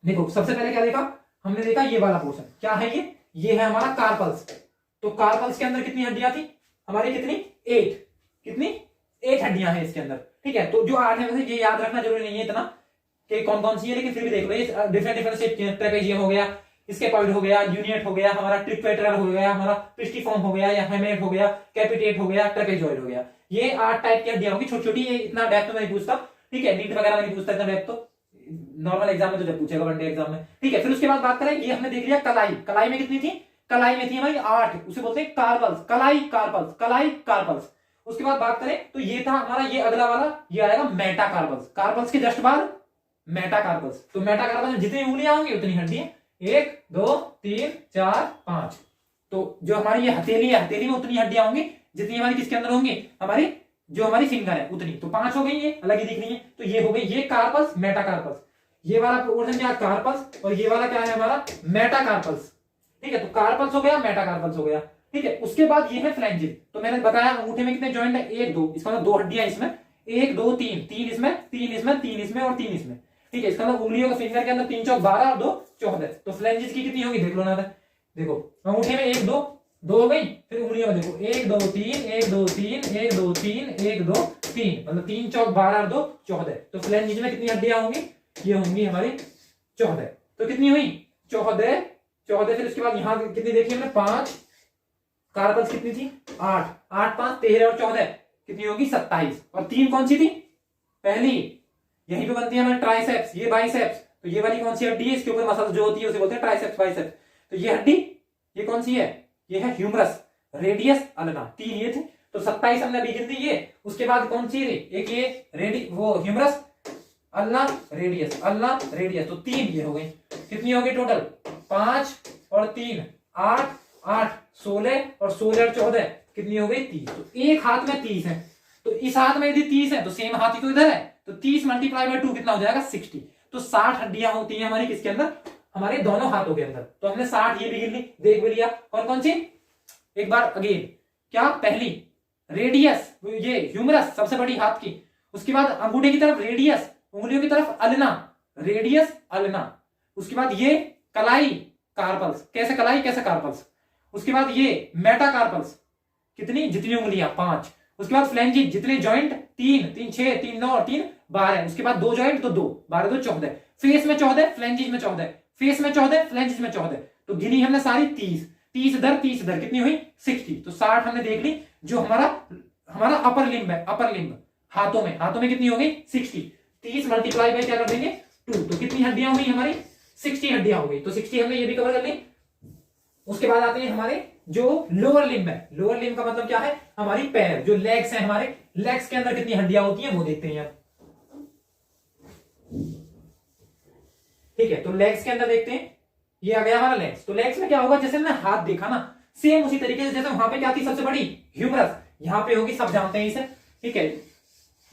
देखो सबसे पहले क्या देखा हमने, देखा ये वाला पोर्शन, क्या है ये है हमारा कार्पल्स। तो कार्पल्स के अंदर कितनी हड्डियां थी हमारी, कितनी, 8, कितनी, 8 हड्डियां हैं इसके अंदर। ठीक है, तो जो 8 है वैसे ये याद रखना जरूरी नहीं है इतना कि कौन कौन सी है, लेकिन फिर भी देख लो ये डिफरेंट डिफरेंट शेप के, ट्रेपेजियम हो गया, स्केपॉइड हो गया, यूनियट हो गया, हमारा ट्रिक्वेटरल हो गया, हमारा पिस्टिफॉर्म हो गया, या हेमेट हो गया, कैपिटेट हो गया, ट्रेपेजॉइड हो गया। ये 8 टाइप की हड्डियां होगी, छोटी छोटी। ये इतना डेप्थ में नहीं पूछता, ठीक है, नीट वगैरह में नहीं पूछता इतना डेप्थ, तो नॉर्मल एग्जाम में तो जब पूछेगा वनडे एग्जाम में। ठीक है, फिर उसके बाद बात करें, ये हमने देख लिया कलाई, कलाई में कितनी थी, कलाई में थी हमारी 8, उसे बोलते हैं कार्पल्स, कलाई कार्पल्स, कलाई कार्पल्स। उसके बाद बात करें तो ये था हमारा, ये अगला वाला ये आएगा मेटाकार्पल्स, कार्पल्स के जस्ट बाद मेटाकार्पल्स। तो मेटाकार्पल्स में जितनी उंगलियां होंगी उतनी हड्डियां, 1 2 3 4 5। तो जो हमारी ये हथेली है, हथेली में उतनी हड्डियां होंगी जितनी हमारी किसके अंदर होंगी, हमारी जो हमारी फिंगर है उतनी, तो 5 हो गई, ये अलग ही दिख रही है। तो ये हो गई ये कार्पल्स, मेटाकार्पल्स। ये वाला पोर्शन क्या, कार्पल्स, और ये वाला क्या है हमारा, मेटाकार्पल्स। ठीक है, तो कार्पल्स हो गया, मेटाकार्पल्स हो गया। ठीक है, उसके बाद ये है फ्लैंजिस। तो मैंने बताया अंगूठे में कितने जॉइंट है, 1 2, इसका मतलब 2 हड्डियां इसमें, 1 2 3, 3 इसमें, 3 इसमें, 3 इसमें और 3 इसमें। ठीक है, इसका मतलब उंगलियों का फिंगर के अंदर 3 चौक 12 और 2 14। तो फ्लैंजिस की कितनी होगी देख लो ना, देखो अंगूठे में 1 2 2 हो गई, फिर उंगलियों में देखो 1 2 3 1 2 3 1 2 3 1 2 3, मतलब 3 चौक 12 और 2 14। तो फ्लैंजिस में कितनी हड्डियां होंगी, ये होंगी हमारी 14। तो कितनी हुई, 14 14। फिर उसके बाद यहां कितनी देखी हमने, 5। कार्पल्स कितनी थी, 8 8 5 13 और 14 कितनी होगी, 27। और 3 कौन सी थी, पहली यहीं पे बनती है हमारे ट्राइसेप्स, ये बाइसेप्स। तो ये वाली कौन सी हड्डी है, इसके ऊपर मसल्स जो होती है उसे बोलते हैं ट्राइसेप्स बाइसेप्स। तो ये हड्डी ये कौन सी है, ये है ह्यूमरस, रेडियस अल्ना। 3 ये थे, तो 27 हमने अभी गिन दी ये। उसके बाद कौन सी थी, एक ये वो humerus ulna radius, ulna radius, तो 3 ये हो गई। कितनी हो गई टोटल, 5 और 3 8 8 16 और 16 और 14 कितनी हो गई, 30। तो एक हाथ में 30 है, तो इस हाथ में यदि 30 है तो सेम हाथ ही तो इधर है, तो 30 मल्टीप्लाई बाय 2 कितना हो जाएगा, 60। तो 60 हड्डियां होती है हमारी किसके अंदर, हमारे दोनों हाथों के अंदर। तो हमने 60 ये भी गिन ली, देख भी लिया। कौन कौन सी, एक बार अगेन, क्या, पहली रेडियस, ये ह्यूमरस सबसे बड़ी हाथ की। उसके बाद अंगूठे की तरफ रेडियस, उंगलियों की तरफ अल्ना, रेडियस अल्ना। उसके बाद ये कलाई कार्पल्स, कैसे कलाई कैसे कार्पल्स। उसके बाद ये मेटाकार्पल्स, कितनी, जितनी उंगलियां 5। उसके बाद फ्लैंजिस, जितने जॉइंट 3 3 6 3 9 और 3 12। उसके बाद 2 जॉइंट तो 2 12 2 14। फेस में 14, फ्लैंजिस में 14, फेस में 14, फ्लैंजिस में 14। तो गिनी हमने सारी 30 30 इधर कितनी हुई, 60। तो 60 हमने देख ली। जो हमारा अपर लिम्ब है, अपर लिम्ब हाथों में कितनी हो गई, 60। 30 मल्टीप्लाई बाय क्या कर देंगे, 2। तो कितनी हड्डियां हुई हमारी, 60 हड्डियां हो गई। तो 60 हमने ये भी कवर कर ली। उसके बाद आते हैं हमारे जो लोअर लिम्ब है। लोअर लिम्ब का मतलब क्या है, हमारी पैर, जो लेग्स है हमारे, लेग्स के अंदर कितनी हड्डियां होती हैं वो देखते हैं अब। ठीक है, तो लेग्स के अंदर देखते हैं, ये आ गया हमारा लेग्स। तो लेग्स में क्या होगा, जैसे हमने हाथ देखा ना, सेम उसी तरीके से जैसे वहां पे क्या थी सबसे बड़ी, ह्यूमरस, यहां पे होगी, सब जानते हैं इसे। ठीक है,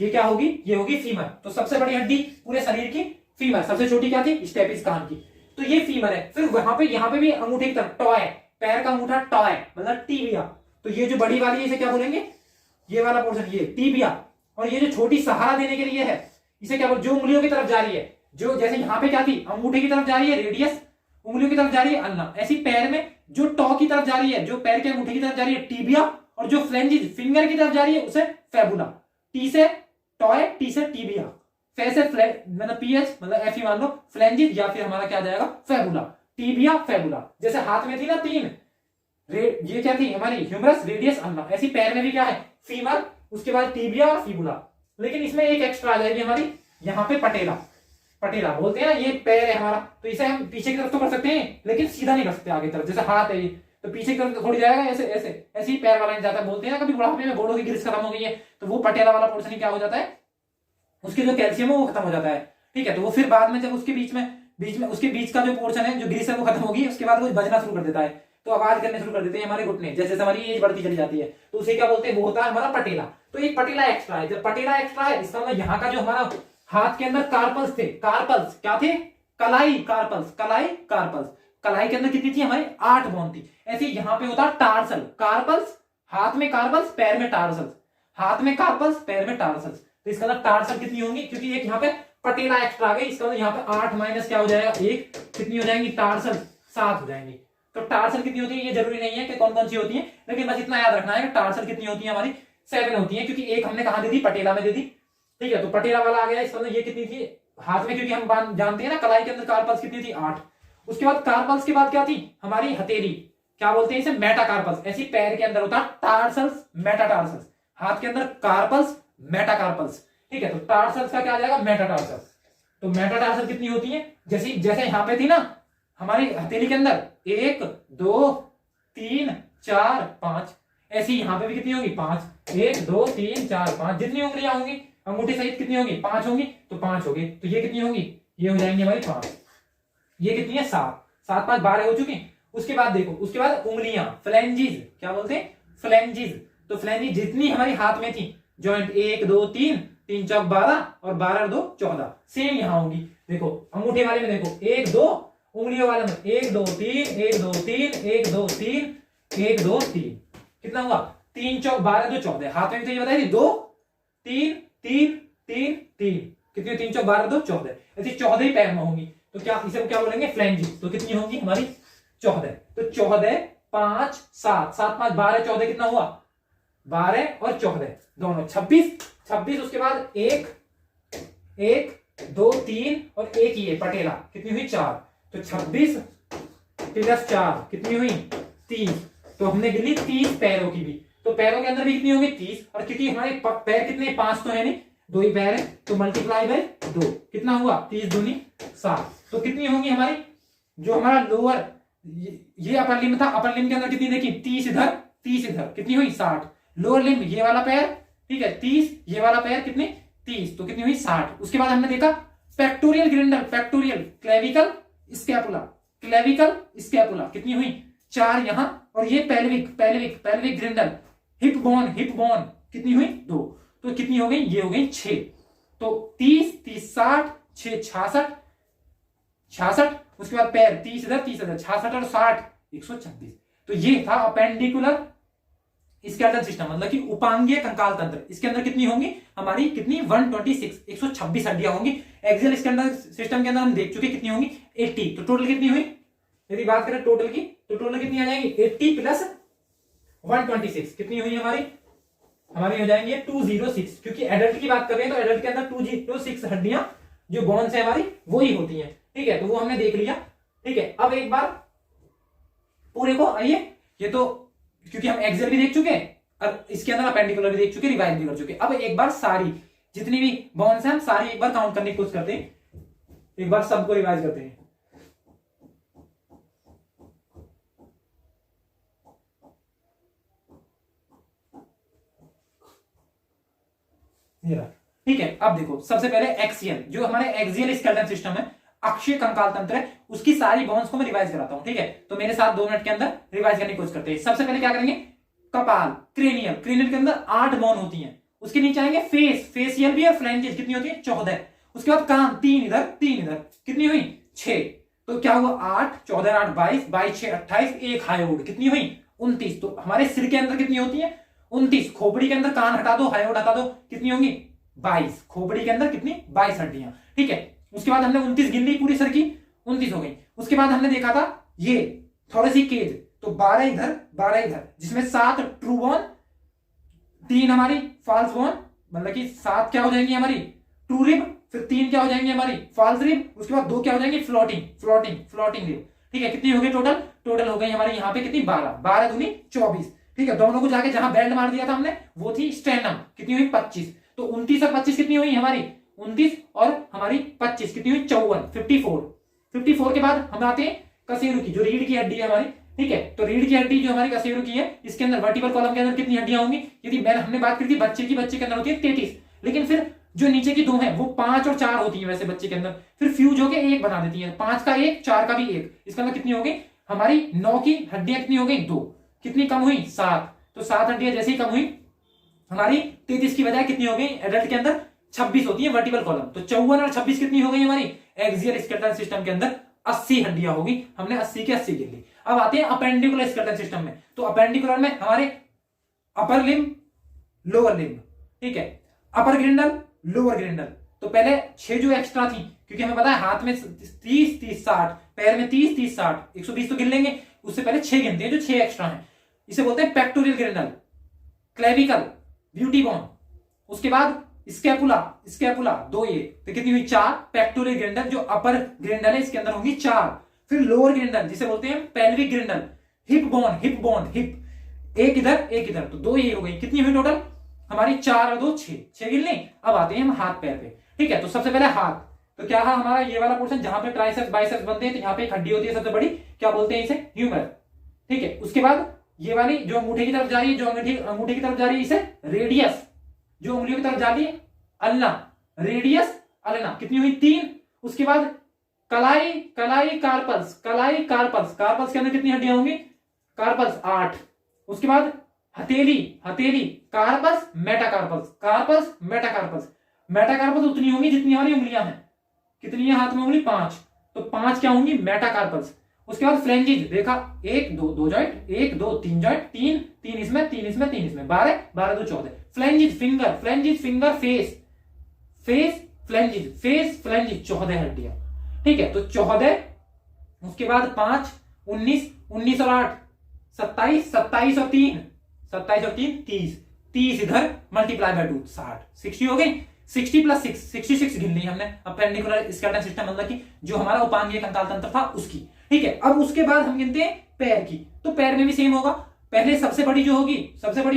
ये क्या होगी, ये होगी फीमर। तो सबसे बड़ी हड्डी पूरे शरीर की फीमर, सबसे छोटी क्या थी, स्टेपिस कान की। तो ये फीमर है। फिर वहां पे यहाँ पे भी अंगूठे की तरफ टॉय, पैर का अंगूठा टॉय मतलब टीबिया। तो ये जो बड़ी वाली है इसे क्या बोलेंगे, ये वाला पोर्शन, ये टीबिया, और ये जो छोटी सहारा देने के लिए है इसे क्या बोल, जो उंगलियों की तरफ जा रही है, जो जैसे यहाँ पे क्या थी, अंगूठे की तरफ जा रही है रेडियस, उंगलियों की तरफ जा रही है अल्ना, ऐसी पैर में जो टॉ की तरफ जा रही है, जो पैर के अंगूठे की तरफ जा रही है टीबिया, और जो फ्लेंजिज फिंगर की तरफ जा रही है उसे फेबुला। टी से टॉय, टी से टीबिया, फे से मतलब पीएच मतलब एफ मान लो, फ्लेंजिज या फिर हमारा क्या जाएगा फेबुला, टीबिया फेबुला। जैसे हाथ में थी ना तीन, ये क्या थी हमारी ह्यूमरस रेडियस अल्ना, ऐसी पैर में भी क्या है फीमर, उसके बाद टीबिया और फिबुला। लेकिन इसमें एक एक्स्ट्रा आ जाएगी हमारी, यहाँ पे पटेला, पटेला बोलते हैं ना, ये पैर है हमारा, तो इसे हम पीछे की तरफ तो कर सकते हैं लेकिन सीधा नहीं कर सकते आगे तरफ, जैसे हाथ है ये तो पीछे की तरफ थोड़ी जाएगा, ऐसे ऐसे ऐसे ही पैर वाला नहीं जाता। बोलते हैं ना कभी बुढ़ापे में घोड़ों की ग्रीस खत्म हो गई है, तो वो पटेला वाला पोर्शन क्या हो जाता है, उसके जो कैल्शियम है वो खत्म हो जाता है। ठीक है, तो वो फिर बाद में जब उसके बीच में उसके बीच का जो पोर्शन है, जो ग्रीस है वो खत्म होगी, उसके बाद वो बजना शुरू कर देता है, तो आवाज करने शुरू कर देते हैं हमारे घुटने, जैसे हमारी एज बढ़ती चली जाती है, तो उसे क्या बोलते हैं, वो होता है हमारा पटेला। तो एक पटेला एक्स्ट्रा है, जब पटेला एक्स्ट्रा है इसका मतलब यहाँ का जो हमारा हाथ के अंदर कार्पल्स थे, कार्पल्स क्या थे, कलाई कार्पल्स, कलाई कार्पल्स, कलाई के अंदर कितनी थी हमारी 8 बोन थी। ऐसे यहाँ पे होता है टार्सल, कार्पल्स, हाथ में कार्पल्स पैर में टार्सल्स, हाथ में कार्पल्स पैर में टार्सल्स, तो इसका मतलब टार्सल कितनी होंगी, क्योंकि एक यहाँ पे पटेला एक्स्ट्रा आ गई, इसका मतलब यहाँ पे 8 माइनस क्या हो जाएगा 1, कितनी हो जाएंगी टार्सल 7 हो जाएंगी। तो टार्सल कितनी होती है ये जरूरी नहीं है कि कौन कौन सी होती है, लेकिन बस इतना याद रखना है कि टार्सल कितनी होती है हमारी 7 होती है, क्योंकि एक हमने कहा दे दी पटेला में दे दी। ठीक है, तो पटेला वाला आ गया, इसका मतलब ये कितनी थी हाथ में, क्योंकि हम जानते हैं ना कलाई के अंदर कार्पल्स कितनी थी 8। उसके बाद कार्पल्स के बाद क्या थी हमारी हथेली, क्या बोलते हैं इसे मेटाकार्पल्स, ऐसी पैर के अंदर होता है टार्सल्स मेटाटार्सल्स, हाथ के अंदर कार्पल्स मेटाकार्पल्स। ठीक है, तो टार्सल्स का क्या आ जाएगा मेटाटार्सल्स। तो मेटाटार्सल कितनी होती है, जैसे जैसे यहाँ पे थी ना हमारी हथेली के अंदर 1 2 3 4 5, ऐसी यहाँ पे भी कितनी होगी 5, 1 2 3 4 5, जितनी उंगलियां होंगी अंगूठी सहित कितनी होगी 5 होंगी, तो 5 होगी, तो ये कितनी होंगी, ये हो जाएंगी हमारी 5, ये कितनी है 7, 7 5 12 हो चुकी। उसके बाद देखो, उसके बाद उंगलियां फ्लेंजिज, क्या बोलते हैं फ्लेंजिज, तो फ्लेंजिज जितनी हमारी हाथ में थी जॉइंट 1 2 3 3 चौक 12 और 12 2 14, सेम यहाँ होंगी। देखो अंगूठे वाले में देखो 1 2, उंगलियों वाले में 1 2 3 1 2 3 1 2 3 1 2 3, कितना हुआ 3 चौक 12 2 14, हाथ में तो ये बताइए 2 3 3 3 3, कितनी 3 चौक 12 2 14, ऐसी 14 ही पैर में होंगी, तो क्या इसे क्या बोलेंगे फ्लेंजिज। तो कितनी होंगी हमारी 14, तो 14 5 7 7 5 12 14, कितना हुआ 12 और 14 दोनों 26 26। उसके बाद 1 1 2 3 और 1 ये पटेला, कितनी हुई 4, तो 26 प्लस 4 कितनी हुई 30, तो हमने गिनी 30 पैरों की भी, तो पैरों के अंदर भी कितनी होगी 30, और क्योंकि हमारे पैर कितने 5 तो है नहीं 2 ही पैर है, तो मल्टीप्लाई बाय 2 कितना हुआ 30 दूनी 7, तो कितनी होंगी हमारी जो हमारा लोअर ये अपर लिम्ब था, अपर लिम्ब के अंदर कितनी देखी 30 इधर 30 इधर, कितनी हुई 60, लोअर लिम्ब ये वाला पैर ठीक है 30, ये वाला पैर कितने 30, तो कितनी हुई 60। उसके बाद हमने देखा pectoral girdle, pectoral clavicle scapula, clavicle scapula कितनी हुई 4 यहां, और ये pelvic pelvic pelvic girdle, hip bone कितनी हुई 2, तो कितनी हो गई ये हो गई 6, तो 30 30 60 6 66 66। उसके बाद पैर 30 इधर 30 इधर 66 और 60 126। तो ये था अपेंडिकुलर स्केलेटल सिस्टम, मतलब कि उपांगीय कंकाल तंत्र। इसके अंदर कितनी होंगी हमारी कितनी 126 126 हड्डियां होंगी। एक्सियल स्केलेटल सिस्टम के अंदर हम देख चुके कितनी होंगी 80, तो टोटल कितनी हुई यदि बात करें टोटल की, तो टोटल कितनी आ जाएगी 80 प्लस 126, कितनी हुई हमारी हो जाएंगी 206, क्योंकि एडल्ट की बात कर रहे हैं तो एडल्ट के अंदर 206 हड्डियां जो बोन्स है हमारी वो ही होती हैं। ठीक है, तो वो हमने देख लिया। ठीक है, अब एक बार पूरे को आइए, ये तो क्योंकि हम एक्सेल भी देख चुके अब इसके अंदर अपेंडिकुलर भी देख चुके, रिवाइज भी कर चुके। अब एक बार सारी जितनी भी बोन्स हैं हम सारी एक बार काउंट करने की कोशिश करते हैं, एक बार सबको रिवाइज करते हैं। ठीक है, अब देखो सबसे पहले एक्सियल जो हमारे एक्सियल स्केलेटल सिस्टम है, अक्षीय कंकाल तंत्र है, उसकी सारी बोन्स को मैं रिवाइज कराता हूं। ठीक है, तो मेरे साथ 2 मिनट के अंदर रिवाइज करने की कोशिश करते हैं। सबसे पहले क्या करेंगे कपाल, क्रेनियल, क्रेनियल के अंदर 8 बोन होती हैं। उसके नीचे आएंगे फेस, फेसियल भी है, फ्लैंजेस कितनी होती है 14। उसके बाद कान 3 इधर 3 इधर, कितनी हुई 6, तो क्या हुआ 8 14 8 22 22 6 28, एक हायोड कितनी हुई 29। तो हमारे सिर के अंदर कितनी होती है 29, खोपड़ी के अंदर कान हटा दो, हायोड हटा दो, कितनी होंगी 22, खोपड़ी के अंदर कितनी 22 हड्डियां, ठीक है। उसके बाद हमने 29 गिन ली पूरी सर की, 29 हो गई। उसके बाद हमने देखा था ये थोड़ी सी केज, तो 12 इधर 12 इधर, जिसमें 7 ट्रू बोन, 3 हमारी फॉल्स बोन, मतलब कि 7 क्या हो जाएंगी हमारी ट्रू रिब, फिर 3 क्या हो जाएंगे हमारी फॉल्स रिब, उसके बाद 2 क्या हो जाएंगे फ्लोटिंग रिब, ठीक है। कितनी हो गई टोटल हो गई हमारी यहाँ पे कितनी 12 दूनी 24, ठीक है। दोनों को जाके जहां बेल्ट मार दिया था हमने वो थी स्टेनम, कितनी हुई 25, तो 29 और 25 कितनी हुई हमारी 29 और हमारी 25 कितनी हुई 54, 54 के बाद हम आते हैं कसेरू की, जो रीढ़ की हड्डी है हमारी, ठीक है। तो रीढ़ की हड्डी जो हमारी कसेरू की है, इसके अंदर वर्टिकल कॉलम के अंदर कितनी हड्डियां होंगी, यदि हमने बात करी थी बच्चे के अंदर होती है 33, लेकिन फिर जो नीचे की 2 है वो 5 और 4 होती है वैसे बच्चे के अंदर, फिर फ्यूज होके 1 बना देती है, 5 का 1 4 का भी 1, इसका मतलब कितनी हो गई हमारी 9 की हड्डियां कितनी हो गई 2, कितनी कम हुई 7, तो 7 हड्डियां जैसे ही कम हुई हमारी 33 की बजाय कितनी हो गई एडल्ट के अंदर 26 होती है वर्टिकल कॉलम, तो 54 और 26 कितनी हो गई हमारी एक्सियल स्केलेटल सिस्टम के अंदर 80 हड्डियां होगी, हमने 80 के 80 गिन ली। अब आते हैं अपेंडिकुलर स्केलेटल सिस्टम में, तो अपेंडिकुलर में हमारे अपर लिम्ब लोअर लिम्ब, ठीक है, अपर ग्रिंडल लोअर ग्रिंडल, तो पहले 6 जो एक्स्ट्रा थी, क्योंकि हमें पता है हाथ में 30 30 60, पैर में 30 30 60, 120 तो गिन लेंगे, उससे पहले 6 गिनते हैं जो 6 एक्स्ट्रा हैं, इसे बोलते हैं पेक्टोरियल ग्रिंडल, क्लेविकल, ब्यूटी बोन, उसके बाद स्कैपुला 2, ये तो कितनी हुई 4, पेक्टोरियल ग्रिंडल जो अपर ग्रिंडल है इसके अंदर होंगी 4, फिर लोअर ग्रिंडल जिसे बोलते हैं पेल्विक ग्रिंडल, हिप बोन, एक इधर, तो 2 ये हो गई, कितनी हुई टोटल हमारी 4 और 2 6 गिन ली। अब आते हैं हम हाथ पैर पे, ठीक है। तो सबसे पहले हाथ, तो क्या है हमारा ये वाला पोर्शन जहां पे ट्राइसेप्स बाइसेप्स बनते हैं, तो यहाँ पे एक हड्डी होती है सबसे बड़ी, क्या बोलते हैं इसे ह्यूमर, ठीक है। उसके बाद ये वाली जो अंगूठे की तरफ जा रही है, जो अंगूठे की तरफ जा रही है इसे रेडियस, जो उंगलियों की तरफ जा रही है अल्ना, रेडियस अल्ना, कितनी हुई 3। उसके बाद कलाई कार्पल्स के अंदर कितनी हड्डियां होंगी कार्पल्स 8। उसके बाद हथेली कार्पल्स मेटाकार्पल्स उतनी होंगी जितनी हमारी उंगलियां हैं, कितनी है हाथ में उंगली 5, तो 5 क्या होंगी मेटाकार्पल्स। उसके बाद फ्लेंजिज देखा 1 2 जॉइंट, 1 2 3 जॉइंट, 3 इसमें 3 इसमें 12 2 14। फ्लेंजिज फिंगर फेस फ्लेंजिज 14 हड्डियां, ठीक है। तो 14, उसके बाद 5 19 और 8 27 और 3 30 इधर मल्टीप्लाई बाय 2 60 हो गई, 60 प्लस 6 66 गिन ली हमने अपेंडिकुलर स्केलेटल सिस्टम, मतलब कि जो हमारा उपांगीय कंकाल तंत्र था उसकी, ठीक है। अब उसके बाद हम गिनते हैं पैर की, तो पैर में भी सेम होगा, पहले सबसे बड़ी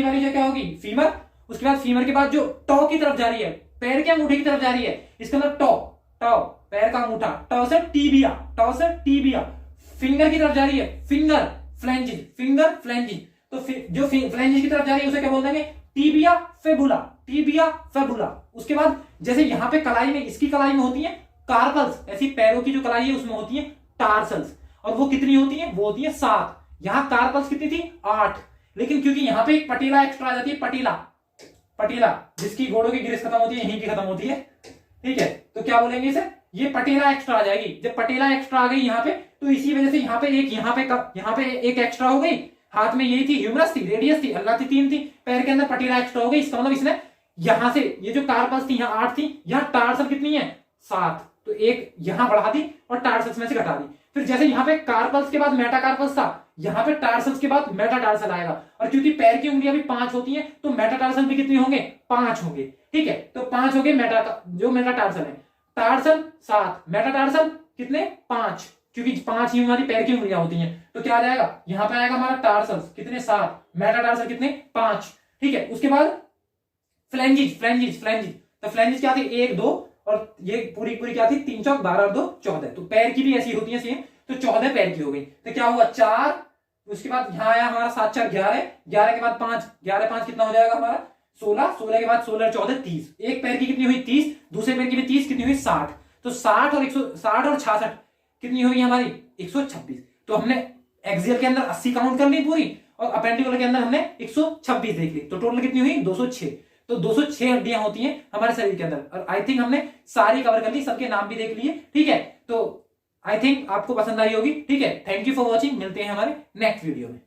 वाली जो क्या होगी फीमर, उसके बाद फीमर के बाद जो टॉ की तरफ जा रही है, पैर के अंगूठे की तरफ जा रही है, इसका मतलब टॉ पैर का अंगूठा, टॉ से टीबिया, फिंगर की तरफ जा रही है फिंगर फ्लेंजिज, तो जो फ्लेंजिज की तरफ जा रही है उसे क्या बोल देंगे टीबिया फेबुला। उसके बाद जैसे यहाँ पे कलाई में, इसकी कलाई में होती है कार्पल्स, ऐसी पैरों की जो कलाई है उसमें होती है टार्सल्स, और वो कितनी होती है, वो होती है 7। यहाँ कार्पल्स कितनी थी 8, लेकिन क्योंकि यहाँ पे एक पटीला एक्स्ट्रा आ जाती है, पटीला जिसकी घोड़ों की ग्रीस खत्म होती है यहीं की खत्म होती है, ठीक है। तो क्या बोलेंगे इसे, ये पटेला एक्स्ट्रा आ जाएगी। जब पटेला एक्स्ट्रा आ गई यहाँ पे, तो इसी वजह से यहाँ पे एक एक्स्ट्रा हो गई, हाथ में यही थी ह्यूमरस थी, रेडियस थी, अल्लाह थी, 3 थी, पैर के अंदर पटेला एक्स्ट्रा हो गई। इसका मतलब इसने यहां से ये जो कार्पल्स थी यहाँ 8 थी, यहाँ टार्सल कितनी है 7, तो एक यहां बढ़ा दी और टार्सल्स में से घटा दी। फिर जैसे यहाँ पे कार्पल्स के बाद मेटाकार्पल्स था, यहाँ पे टार्सल्स के बाद मेटाटार्सल आएगा, और क्योंकि पैर की उंगलियां भी 5 होती हैं तो मेटाटार्सल भी कितनी होंगे 5 होंगे, ठीक है। तो 5 हो गए जो मेटाटार्सल है, टार्सल 7, मेटाटार्सल कितने 5, क्योंकि 5 ही हमारी पैर की उंगलियां होती हैं, तो क्या आ जाएगा यहाँ पे आएगा हमारा टार्सल्स कितने 7, मेटाटार्सल कितने 5, ठीक है। उसके बाद फ्लेंजिज, तो फ्लेंजिज क्या थी 1 2, और ये पूरी क्या थी 3 चौक 12 और 2 14, तो पैर की भी ऐसी होती है सेम, तो 14 पैर की हो गई। तो क्या हुआ 4, उसके बाद यहाँ आया हमारा 7 4 11 के बाद 5 11 5 कितना हो जाएगा हमारा 16 के बाद 16 14 30, एक पैर की कितनी हुई 30, दूसरे पैर की भी 30, कितनी हुई 60, तो 60 और 66 कितनी हुई हमारी 126। तो हमने एक्सियल के अंदर 80 काउंट कर ली पूरी, और अपेंडिकुलर के अंदर हमने 126 देख ली, तो टोटल कितनी हुई 206। तो 206 हड्डियां होती हैं हमारे शरीर के अंदर, और आई थिंक हमने सारी कवर कर ली, सबके नाम भी देख लिए, ठीक है। तो आई थिंक आपको पसंद आई होगी, ठीक है। थैंक यू फॉर वॉचिंग, मिलते हैं हमारे नेक्स्ट वीडियो में।